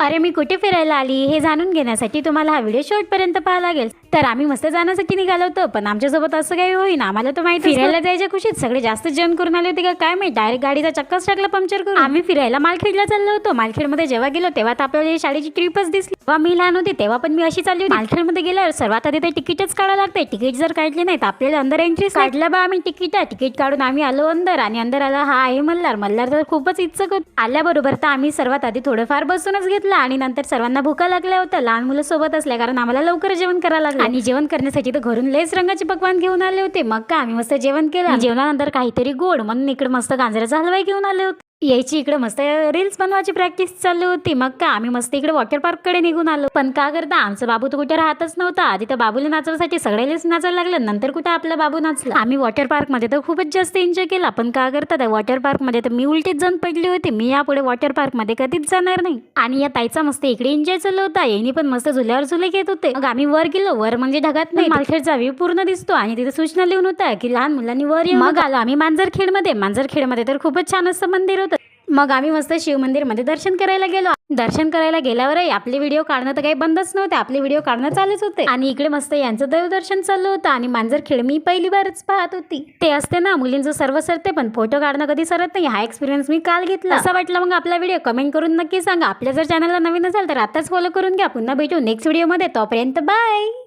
अरे मी कुठे फिरायला आली हे जाणून घेण्यासाठी तुम्हाला हा व्हिडिओ शेवटपर्यंत पाहावा लागेल. तर आम्ही मस्त जाण्यासाठी निघालो होतो, पण आमच्यासोबत असं काही होईन. आम्हाला तर माहिती फिरायला जायच्या खुशीत सगळे जास्त जेवण करून आले होते का काय माहिती, डायरेक्ट गाडीचा चक्काच टाकला पंक्चर करून. आम्ही फिरायला मालखेडला चाललो होतो. मालखेडमध्ये जेव्हा गेलो तेव्हा तर आपल्याला शाळेची ट्रिपच दिसली. जेव्हा मी लहान होते तेव्हा पण मी अशी चालली होती. मालखेडमध्ये गेल्यावर सर्वात आधी ते तिकीटच काढावं लागते. तिकीट जर काढले नाही तर आपल्याला अंदर एंट्री काढलं बा आम्ही तिकीट काढून आम्ही आलो अंदर. आणि अंदर आला हा आहे मल्हार तर खूपच इच्छुक होत. आल्याबरोबर तर आम्ही सर्वात आधी थोडंफार बसूनच घेतलं आणि नंतर सर्वांना भूका लागल्या होत्या. लहान मुलं सोबत असल्या कारण आम्हाला लवकर जेवण करायला लागलं. आणि जेवण करण्यासाठी तर घरून लेस रंगाचे पकवान घेऊन आले होते. मग का आम्ही मस्त जेवण केलं. जेवणानंतर काहीतरी गोड म्हणून इकडे मस्त गाजराचा हलवा घेऊन आले होते. यायची इकडे मस्त रील्स बनवायची प्रॅक्टिस चालू होती. मग का आम्ही मस्त इकडे वॉटर पार्क कडे निघून आलो. पण का करता आमचा बाबू तर कुठे राहतच नव्हता. आधी तर बाबूला नाचवण्यासाठी सगळ्यालाच नाचायला लागलं, नंतर कुठे आपला बाबू नाचला. आम्ही वॉटर पार्क मध्ये तर खूपच जास्त एन्जॉय केला. पण का करता त्या वॉटर पार्क मध्ये तर मी उलटीच जाऊन पडली होती. मी यापुढे वॉटर पार्क मध्ये कधीच जाणार नाही. आणि या ताईचा मस्त इकडे एन्जॉय चालू होता. यांनी पण मस्त झुल्यावर झुले घेत होते. मग आम्ही वर गेलो. वर म्हणजे ढगात नाही, मालखेडचा व्ह्यू पूर्ण दिसतो. आणि तिथे सूचना लिहून होता की लहान मुलांनी वर येऊ. मग आलो आम्ही मांजरखेडमध्ये तर खूपच छान असं मंदिर होतं. मग आम्ही मस्त शिव मंदिरमध्ये दर्शन करायला गेलो. दर्शन करायला गेल्यावरही आपले व्हिडिओ काढणं तर काही बंदच नव्हते. आपले व्हिडिओ काढणं चालूच होते. आणि इकडे मस्त यांचं देवदर्शन चालू होतं. आणि मांजरखेड मी पहिली बारच पाहत होती. ते असते ना मुलींचं सर्व सरते पण फोटो काढणं कधी सरत नाही. हा एक्सपिरियन्स मी काल घेतला. असं वाटलं मग आपला व्हिडिओ कमेंट करून नक्की सांगा. आपल्या जर चॅनलला नवीन असाल तर आताच फॉलो करून घ्या. पुन्हा भेटू नेक्स्ट व्हिडिओमध्ये. तोपर्यंत बाय.